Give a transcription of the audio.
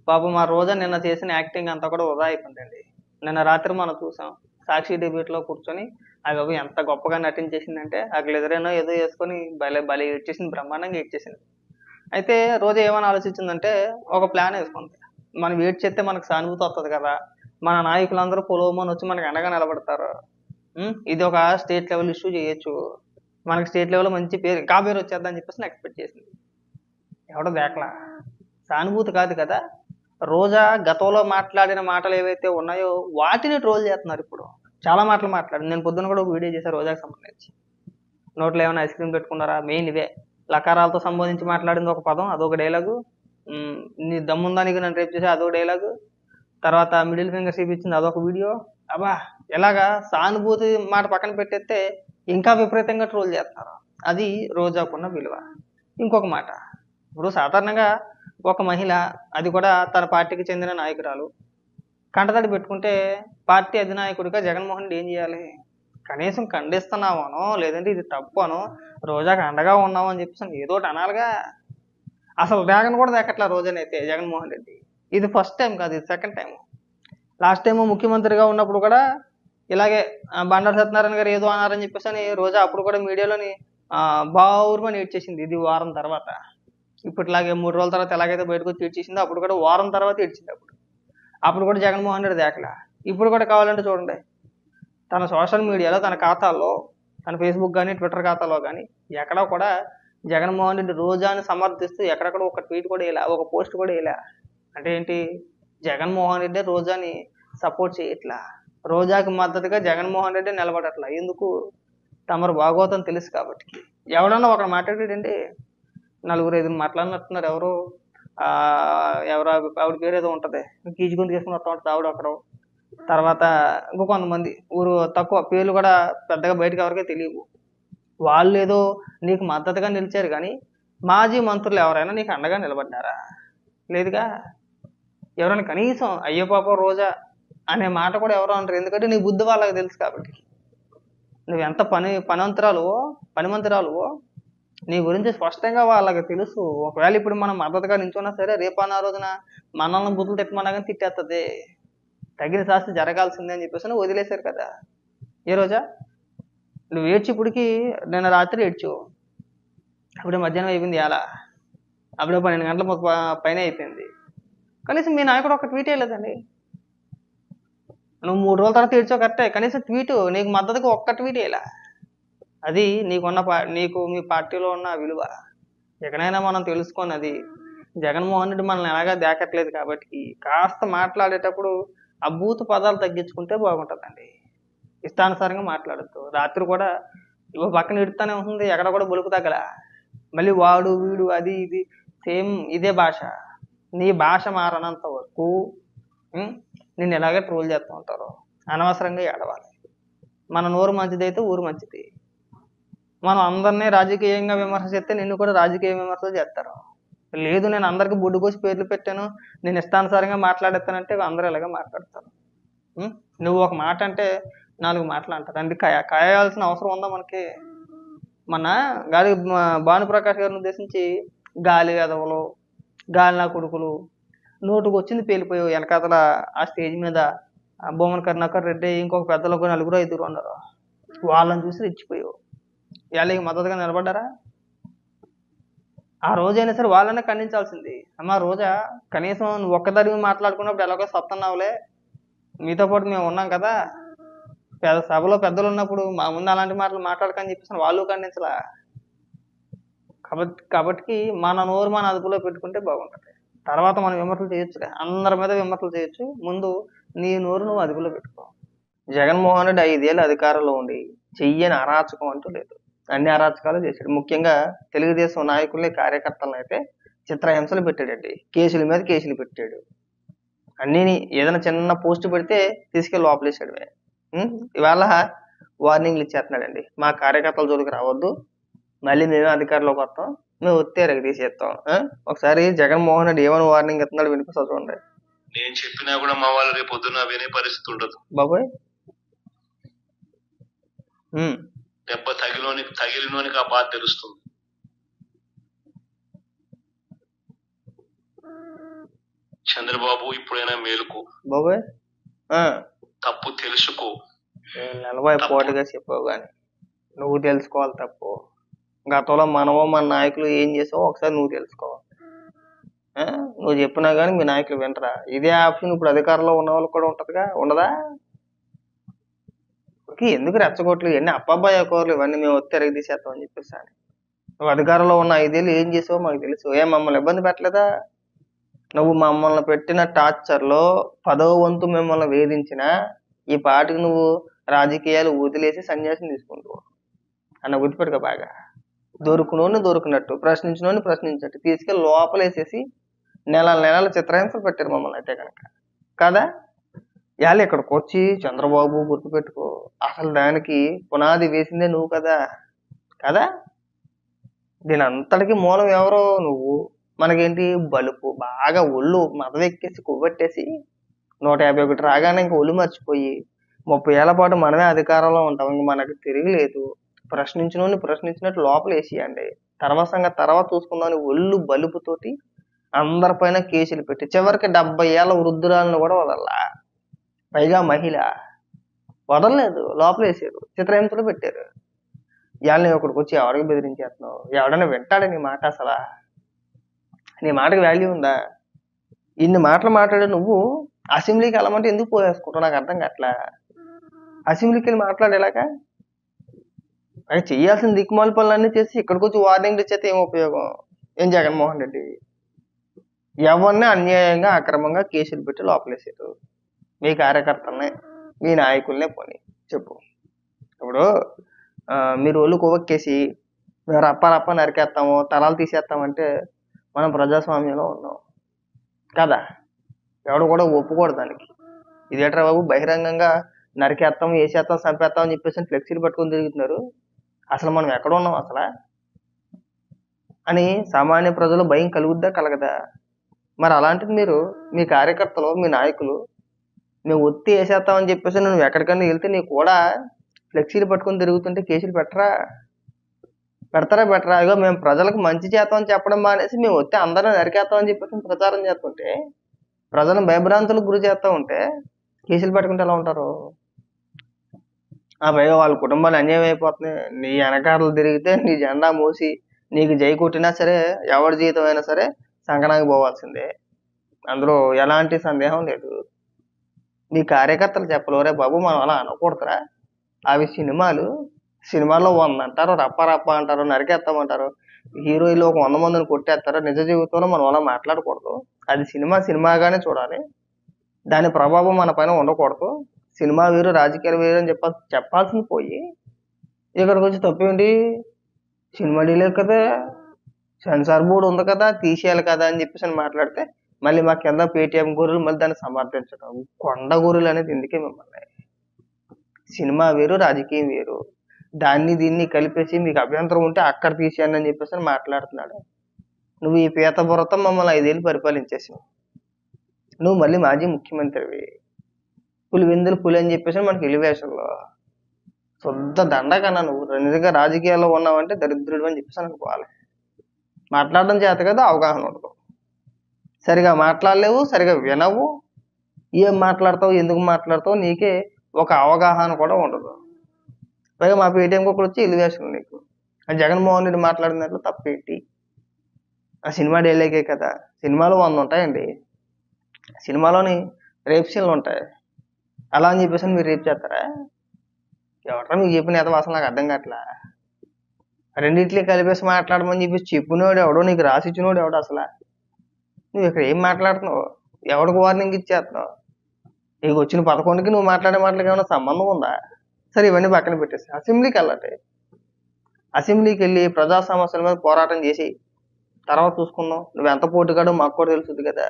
పాపం మా రోజా నిన్న చేసిన యాక్టింగ్ అంతా కూడా వృధా అయిపోయిందండి. నిన్న రాత్రి మనం చూసాం. సాక్షి డిబేట్లో కూర్చొని ఆ బాబు ఎంత గొప్పగా నటించేసిందంటే ఆ గ్లిజరేనో ఏదో వేసుకొని భలే భలే ఏడ్చేసింది, బ్రహ్మాండంగా ఏడ్చేసింది. అయితే రోజా ఏమని ఆలోచించిందంటే ఒక ప్లాన్ వేసుకుంది. మనం వెయిట్ చేస్తే మనకు సానుభూతి వస్తుంది కదా, మన నాయకులందరూ పొలోమని వచ్చి మనకు అండగా నిలబడతారు. ఇది ఒక స్టేట్ లెవెల్ ఇష్యూ చేయొచ్చు, మనకి స్టేట్ లెవెల్ మంచి పేరు ఇంకా పేరు వచ్చేద్దని చెప్పేసి ఎక్స్పెక్ట్ చేసింది. ఎవడో దేకలా, సానుభూతి కాదు కదా. రోజా గతంలో మాట్లాడిన మాటలు ఏవైతే ఉన్నాయో వాటిని ట్రోల్ చేస్తున్నారు ఇప్పుడు. చాలా మాటలు మాట్లాడి నేను పొద్దున్న కూడా ఒక వీడియో చేశాను రోజాకి సంబంధించి. నోట్లో ఏమైనా ఐస్ క్రీమ్ పెట్టుకున్నారా, మెయిన్ ఇవే. లకారాలతో సంబోధించి మాట్లాడింది ఒక పదం, అదొక డైలాగు. నీ దమ్ముందా నీకు నన్ను రేపు చేసి అదొక డైలాగు. తర్వాత మిడిల్ ఫింగర్ చూపించింది అదొక వీడియో. అబ్బా, ఎలాగా సానుభూతి మాట పక్కన పెట్టేస్తే ఇంకా విపరీతంగా ట్రోల్ చేస్తున్నారు. అది రోజాకున్న విలువ. ఇంకొక మాట, ఇప్పుడు సాధారణంగా ఒక మహిళ, అది కూడా తన పార్టీకి చెందిన నాయకురాలు, కంటతడి పెట్టుకుంటే పార్టీ అధినాయకుడిగా జగన్మోహన్ రెడ్డి ఏం చేయాలి? కనీసం ఖండిస్తున్నామనో లేదంటే ఇది తప్పు అనో రోజాకి అండగా ఉన్నామో అని చెప్పేసి ఏదో ఒకటి అనాలిగా. అసలు వేగన కూడా దేకట్లా రోజానైతే జగన్మోహన్ రెడ్డి. ఇది ఫస్ట్ టైం కాదు, ఇది సెకండ్ టైం. లాస్ట్ టైం ముఖ్యమంత్రిగా ఉన్నప్పుడు కూడా ఇలాగే బండారు సత్యనారాయణ గారు ఏదో అన్నారని చెప్పేసి అని రోజా అప్పుడు కూడా మీడియాలోని బావురుమని ఏడ్చేసింది. ఇది వారం తర్వాత. ఇప్పటిలాగే 3 రోజుల తర్వాత ఎలాగైతే బయటకు వచ్చి ఏడ్చేసిందో అప్పుడు కూడా వారం తర్వాత ఏడ్చింది. అప్పుడు కూడా జగన్మోహన్ రెడ్డి దేకలా. ఇప్పుడు కూడా కావాలంటే చూడండి, తన సోషల్ మీడియాలో తన ఖాతాల్లో, తన ఫేస్బుక్ కానీ ట్విట్టర్ ఖాతాలో కానీ ఎక్కడా కూడా జగన్మోహన్ రెడ్డి రోజాని సమర్థిస్తూ ఎక్కడక్కడ ఒక ట్వీట్ కూడా వేయలే, ఒక పోస్ట్ కూడా వేయలే. అంటే ఏంటి, జగన్మోహన్ రెడ్డి రోజాని సపోర్ట్ చేయట్లా, రోజాకి మద్దతుగా జగన్మోహన్ రెడ్డి నిలబడట్లా. ఎందుకు? తమరు భాగవతం తెలుసు కాబట్టి. ఎవడన్నా ఒకడు మాట్లాడాడండి, 4-5 మాట్లాడినట్టున్నారు. ఎవరు ఎవరు ఆవిడ పేరు ఏదో ఉంటది, కీచుకుంటూ తీసుకుని వస్తా ఉంటుంది ఆవిడ ఒకరు. తర్వాత ఇంకో కొంతమంది ఊరు తక్కువ పేర్లు కూడా పెద్దగా బయటకు ఎవరికీ తెలియవు. వాళ్ళు ఏదో నీకు మద్దతుగా నిలిచారు కానీ మాజీ మంత్రులు ఎవరైనా నీకు అండగా నిలబడ్డారా? లేదుగా. ఎవరైనా కనీసం అయ్యో పాపం రోజా అనే మాట కూడా ఎవరో అంటారు. ఎందుకంటే నీ బుద్ధి వాళ్ళకి తెలుసు కాబట్టి. నువ్వు ఎంత పనిమంతురాలువో నీ గురించి స్పష్టంగా వాళ్ళకి తెలుసు. ఒకవేళ ఇప్పుడు మనం మద్దతుగా నించున్నా సరే, రేపన్నా రోజున మనల్ని బుద్ధులు తిట్టమన్నా కానీ తిట్టేస్తుంది. తగిన శాస్తి జరగాల్సిందే అని చెప్పేసి వదిలేశారు కదా. ఏ రోజా నువ్వు ఏడ్చిప్పటికి నిన్న రాత్రి ఏడ్చావు, అప్పుడే మధ్యాహ్నం అయిపోయింది. ఎలా అప్పుడే 12 గంటల పైన అయిపోయింది. కనీసం మీ నాయకుడు ఒక ట్వీట్ వేయలేదండి. నువ్వు 3 రోజుల తర్వాత ఏడ్చావు కరెక్టే, కనీసం ట్వీటు నీకు మద్దతుగా ఒక్క ట్వీట్ వేయలే. అది నీకు మీ పార్టీలో ఉన్న విలువ. ఎక్కడైనా మనం తెలుసుకున్నది, జగన్మోహన్ రెడ్డి మనల్ని ఎలాగా దేకట్లేదు కాబట్టి కాస్త మాట్లాడేటప్పుడు ఆ బూతు పదాలు తగ్గించుకుంటే బాగుంటుందండి. ఇష్టానుసారంగా మాట్లాడద్దు. రాత్రి కూడా ఇవో పక్కన ఇడుతానే ఉంటుంది, ఎక్కడ కూడా బొలుపు తగ్గల. మళ్ళీ వాడు వీడు అది ఇది సేమ్ ఇదే భాష. నీ భాష మారనంత వరకు నిన్ను ఎలాగే ట్రోల్ చేస్తూ ఉంటారు. అనవసరంగా ఏడవాలి. మన నోరు మంచిదైతే ఊరు మంచిది. మనం అందరినీ రాజకీయంగా విమర్శ చేస్తే నిన్ను కూడా రాజకీయ విమర్శలు చేస్తారు. లేదు నేను అందరికి బొడ్డు కోసి పేర్లు పెట్టాను, నేను ఇష్టానుసారంగా మాట్లాడేస్తానంటే అందరూ ఇలాగే మాట్లాడతారు. నువ్వు ఒక మాట అంటే 4 మాటలు అంటారు. అందుకే కాయాల్సిన అవసరం ఉందా మనకి? మన భానుప్రకాష్ గారిని ఉద్దేశించి గాలి ఎదవలు, గాలి నా కొడుకులు, నోటుకు వచ్చింది పేలిపోయావు. వెనకాతల ఆ స్టేజ్ మీద భూమన్ కరుణాకర్ రెడ్డి, ఇంకొక పెద్దలు 4-5 ఉన్నారు. వాళ్ళని చూసి రెచ్చిపోయావు. వాళ్ళకి మద్దతుగా నిలబడ్డారా? ఆ రోజైనా సరే వాళ్ళనే ఖండించాల్సింది. అమ్మా రోజా, కనీసం నువ్వు ఒక్కదానివి మాట్లాడుకున్నప్పుడు ఎలాగో సత్తన్నావులే, మీతో పాటు మేము ఉన్నాం కదా, సభలో పెద్దలు ఉన్నప్పుడు మా ముందు అలాంటి మాటలు మాట్లాడకని చెప్పేసి వాళ్ళు ఖండించలా. కాబట్టి మన నోరు మన అదుపులో పెట్టుకుంటే బాగుంటుంది. తర్వాత మనం విమర్శలు చేయొచ్చులే, అందరి మీద విమర్శలు చేయొచ్చు. ముందు నీ నోరు నువ్వు అదుపులో పెట్టుకో. జగన్మోహన్ రెడ్డి 5 ఏళ్ళు అధికారంలో ఉండి చెయ్యని అరాచకం అంటూ లేదు. అన్ని అరాచకాలు చేశాడు. ముఖ్యంగా తెలుగుదేశం నాయకుల్ని, కార్యకర్తలను అయితే చిత్రహింసలు పెట్టాడండి. కేసుల మీద కేసులు పెట్టాడు. అన్నీ ఏదైనా చిన్న పోస్ట్ పెడితే తీసుకెళ్ళి లోపలేసాడు. ఇవాళ వార్నింగ్లు ఇచ్చేస్తున్నాడండి, మా కార్యకర్తల జోలికి రావద్దు, మళ్ళీ మేమే అధికారంలోకి వస్తాం, మేము వస్తే తీసేస్తాం. ఒకసారి జగన్మోహన్ రెడ్డి ఏమని వార్నింగ్ ఇస్తున్నాడు వినిపిస్తా చూడండి. నేను చెప్పినా కూడా మా వాళ్ళు రేపు పొద్దున్న వినే పరిస్థితి ఉండదు బాబోయ్. దెబ్బ తగిలినోనికి ఆ బాధ తెలుస్తుంది. చంద్రబాబు ఇప్పుడైనా మేలుకో, బాబోయ్ ఆ, తప్పు తెలుసుకో. నిలబోయే పోటుగా చెప్పావు కానీ నువ్వు తెలుసుకోవాలి తప్పు. గతంలో మనమో మన నాయకులు ఏం చేసావో ఒకసారి నువ్వు తెలుసుకోవాలి. ఆ, నువ్వు చెప్పినా కానీ మీ నాయకులు వింటరా? ఇదే ఆప్షన్ ఇప్పుడు అధికారంలో ఉన్న వాళ్ళకి కూడా ఉంటదిగా, ఉండదా? ఓకే, ఎందుకు రెచ్చగొట్లు ఇవన్నీ అబ్బాయి కోరలు ఇవన్నీ మేము వచ్చి తిరగ తీసేస్తాం అని చెప్పేసి అని. నువ్వు అధికారంలో ఉన్న 5 ఏళ్ళు ఏం చేసావో మాకు తెలుసు. మమ్మల్ని ఇబ్బంది పెట్టలేదా? నువ్వు మమ్మల్ని పెట్టిన టార్చర్ లో 10వ వంతు మిమ్మల్ని వేధించిన ఈ పాటికి నువ్వు రాజకీయాలు వదిలేసి సన్యాసం తీసుకుంటావు అన్న గుర్తుపెట్టుకో బాగా. దొరుకునోని దొరికినట్టు, ప్రశ్నించినోని ప్రశ్నించినట్టు తీసుకెళ్ళి లోపలేసేసి నెలల చిత్రహింసలు పెట్టారు మమ్మల్ని అయితే కనుక కదా. ఇవాళ ఇక్కడికి వచ్చి చంద్రబాబు గుర్తుపెట్టుకో, అసలు దానికి పునాది వేసిందే నువ్వు కదా కదా. దీని అంతటికి మూలం ఎవరో నువ్వు. మనకేంటి బలుపు బాగా ఒళ్ళు మదవెక్కేసి కొవ్వెట్టేసి 151 రాగానే ఇంక ఒళ్ళు మర్చిపోయి 30 ఏళ్ల పాటు మనమే అధికారంలో ఉంటాం. ఇంక మనకు తిరగలేదు. ప్రశ్నించినోని ప్రశ్నించినట్టు లోపల వేసియండి, తర్వాత సంగతి తర్వాత చూసుకుందామని ఒళ్ళు బలుపుతోటి అందరిపైన కేసులు పెట్టి చివరికి 70 ఏళ్ల వృద్ధురాలను కూడా వదల్లా, పైగా మహిళ వదలలేదు, లోపల వేసారు, చిత్రహింసలు పెట్టారు. ఇవాళ నేను ఒకడికి వచ్చి ఎవరికి బెదిరించేస్తున్నావు? ఎవడైనా వింటాడా నీ మాట? అసలా నీ మాటకి వాల్యూ ఉందా? ఇన్ని మాటలు మాట్లాడే నువ్వు అసెంబ్లీకి వెళ్ళమంటే ఎందుకు పోయేసుకుంటావు? నాకు అర్థం కావట్లా. అసెంబ్లీకి వెళ్ళి మాట్లాడేలాగా అది చెయ్యాల్సిన దిక్కుమాలి పనులన్నీ చేసి ఇక్కడికి వచ్చి వార్నింగ్లు ఇచ్చేస్తే ఏం ఉపయోగం? ఏం జగన్మోహన్ రెడ్డి ఎవరిని అన్యాయంగా అక్రమంగా కేసులు పెట్టి లోపలేసారు? మీ కార్యకర్తలనే, మీ నాయకులనే పోనీ చెప్పు. ఇప్పుడు మీరు ఒళ్ళు కొవ్వెక్కేసి మేము రప్ప నరికేస్తాము, తలాలు తీసేస్తామంటే మనం ప్రజాస్వామ్యంలో ఉన్నాం కదా. ఎవడు కూడా ఒప్పుకోడు దానికి. ఇదేట్రా బాబు, బహిరంగంగా నరికేస్తాం, వేసేస్తాం, చంపేస్తాం అని చెప్పేసి ఫ్లెక్సీలు పట్టుకొని తిరుగుతున్నారు. అసలు మనం ఎక్కడ ఉన్నాం అసలు అని సామాన్య ప్రజలు భయం కలుగుద్దా కలగదా? మరి అలాంటిది మీరు మీ కార్యకర్తలు, మీ నాయకులు మేము ఒత్తి వేసేస్తామని చెప్పేసి నువ్వు ఎక్కడికన్నా వెళ్తే నీకు కూడా ఫ్లెక్సీలు పట్టుకొని తిరుగుతుంటే కేసులు పెడతారా? ఇగో మేము ప్రజలకు మంచి చేస్తామని చెప్పడం మానేసి మేము వస్తే అందరం నరికేస్తామని చెప్పేసి ప్రచారం చేస్తుంటే, ప్రజలను భయభ్రాంతులకు గురి చేస్తూ ఉంటే కేసులు పెట్టుకుంటే ఎలా ఉంటారు? పైగా వాళ్ళ కుటుంబాలు అన్యాయం అయిపోతున్నాయి. నీ వెనకాతలు తిరిగితే నీ జెండా మోసి నీకు జై కొట్టినా సరే, ఎవరి జీతం అయినా సరే సంకనాకి పోవాల్సిందే, అందులో ఎలాంటి సందేహం లేదు. మీ కార్యకర్తలు చెప్పలేరే బాబు, మనం అలా అనకూడదురా. అవి సినిమాల్లో 100 అంటారు, రప్ప అంటారు, నరికేస్తామంటారు. హీరోయిన్లు ఒక 100 మందిని కొట్టేస్తారు. నిజ జీవితంలో మనం అలా మాట్లాడకూడదు. అది సినిమాగానే చూడాలి. దాని ప్రభావం మన పైన ఉండకూడదు. సినిమా వేరు, రాజకీయాలు వేరు అని చెప్పాల్సింది పోయి ఇక్కడికి వచ్చి తప్పేంటి? సినిమా డీలే కదా, సెన్సార్ బోర్డు ఉంది కదా, తీసేయాలి కదా అని చెప్పేసి మాట్లాడితే మళ్ళీ మా కింద పేటీఎం గొర్రెలు మళ్ళీ దాన్ని సమర్థించడం. కొండ గొర్రెలు అనేది ఎందుకే మిమ్మల్ని? సినిమా వేరు, రాజకీయం వేరు. దీన్ని కలిపేసి మీకు అభ్యంతరం ఉంటే అక్కడ తీసేయండి అని చెప్పేసి మాట్లాడుతున్నాడు. నువ్వు ఈ పీత బుర్రతో మమ్మల్ని 5 ఏళ్ళు పరిపాలించేసావు. నువ్వు మళ్ళీ మాజీ ముఖ్యమంత్రివి. పులివెందులు పులి అని చెప్పేసి మనకి ఎలివేషన్లో శుద్ధ దండ కన్నా నువ్వు నిజంగా రాజకీయాల్లో ఉన్నావంటే దరిద్రుడు అని చెప్పేసి అనుకోవాలి. మాట్లాడడం చేత కదా, అవగాహన ఉండదు. సరిగా మాట్లాడలేవు, సరిగా వినవు. ఏం మాట్లాడతావు, ఎందుకు మాట్లాడతావు, నీకే ఒక అవగాహన కూడా ఉండదు. పైగా మా పేటీఎంకి ఒకటి వచ్చి ఎలివేషన్ నీకు. జగన్మోహన్ రెడ్డి మాట్లాడిన దాంట్లో తప్పేంటి? ఆ సినిమా డైలాగే కదా. సినిమాలో 100 ఉంటాయండి. సినిమాలోని రేప్ సీన్లు ఉంటాయి. అలా అని చెప్పేసి మీరు రేప్ చేస్తారా? ఎవరా మీకు చెప్పిన ఎదవ? అసలు నాకు అర్థం కావట్లా. రెండింటినీ కలిపేసి మాట్లాడమని చెప్పేసి చెప్పినోడు ఎవడో, నీకు రాసిచ్చినోడు ఎవడో? అసలు నువ్వు ఇక్కడ ఏం మాట్లాడుతున్నావు? ఎవడికి వార్నింగ్ ఇచ్చేస్తున్నావు? నీకు వచ్చిన 11కి నువ్వు మాట్లాడే మాటలకి ఏమైనా సంబంధం ఉందా? సరే, ఇవన్నీ పక్కన పెట్టేసి అసెంబ్లీకి వెళ్ళండి. అసెంబ్లీకి వెళ్ళి ప్రజా సమస్యల మీద పోరాటం చేసి తర్వాత చూసుకుందాం. నువ్వు ఎంత పోటుగాడో మాకు కూడా తెలుస్తుంది కదా.